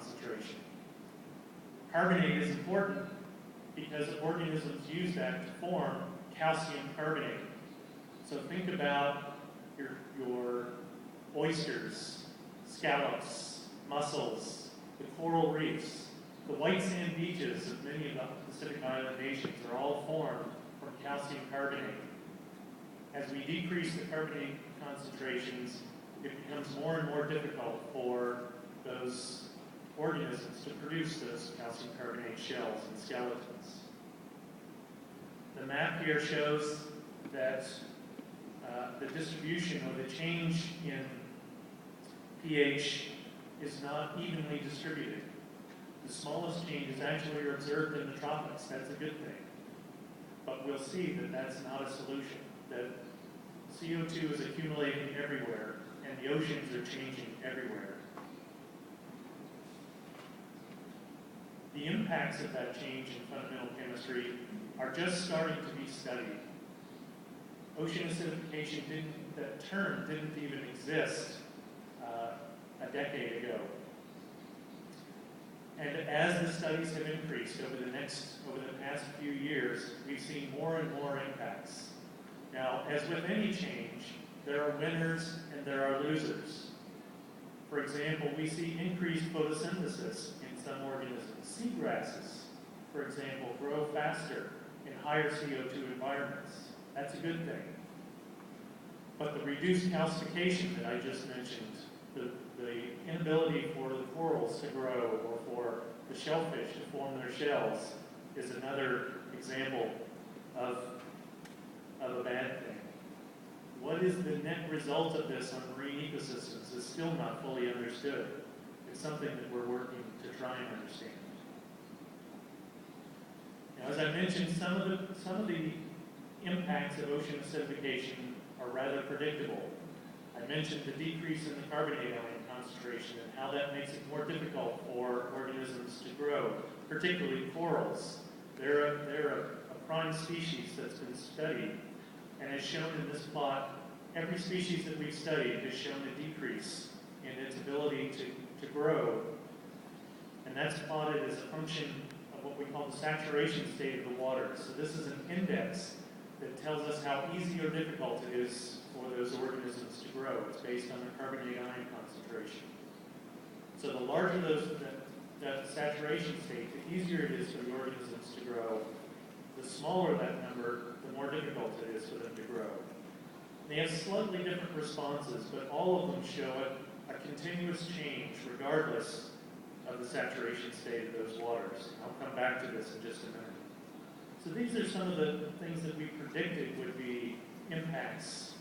concentration. Carbonate is important because organisms use that to form calcium carbonate. So think about your oysters, scallops, mussels, the coral reefs, the white sand beaches of many of the Pacific Island nations are all formed from calcium carbonate. As we decrease the carbonate concentrations, it becomes more and more difficult for those organisms to produce those calcium carbonate shells and skeletons. The map here shows that the distribution or the change in pH is not evenly distributed. The smallest changes actually are observed in the tropics. That's a good thing. But we'll see that that's not a solution, that CO2 is accumulating everywhere and the oceans are changing everywhere. The impacts of that change in fundamental chemistry are just starting to be studied. Ocean acidification that term didn't even exist a decade ago. And as the studies have increased over the past few years, we've seen more and more impacts. Now, as with any change, there are winners and there are losers. For example, we see increased photosynthesis in some organisms. Seagrasses, for example, grow faster in higher CO2 environments. That's a good thing. But the reduced calcification that I just mentioned, the inability for the corals to grow or for the shellfish to form their shells is another example of a bad thing. What is the net result of this on marine ecosystems is still not fully understood. It's something that we're working to try and understand. Now, as I mentioned, some of the impacts of ocean acidification are rather predictable. I mentioned the decrease in the carbonate ion concentration and how that makes it more difficult for organisms to grow, particularly corals. They're a prime species that's been studied, and as shown in this plot, every species that we've studied has shown a decrease in its ability to grow, and that's plotted as a function of what we call the saturation state of the water. So this is an index that tells us how easy or difficult it is for those organisms to grow. It's based on the carbonate ion concentration. So the larger that saturation state, the easier it is for the organisms to grow. The smaller that number, the more difficult it is for them to grow. They have slightly different responses, but all of them show a continuous change regardless of the saturation state of those waters. I'll come back to this in just a minute. So these are some of the things that we predicted would be impacts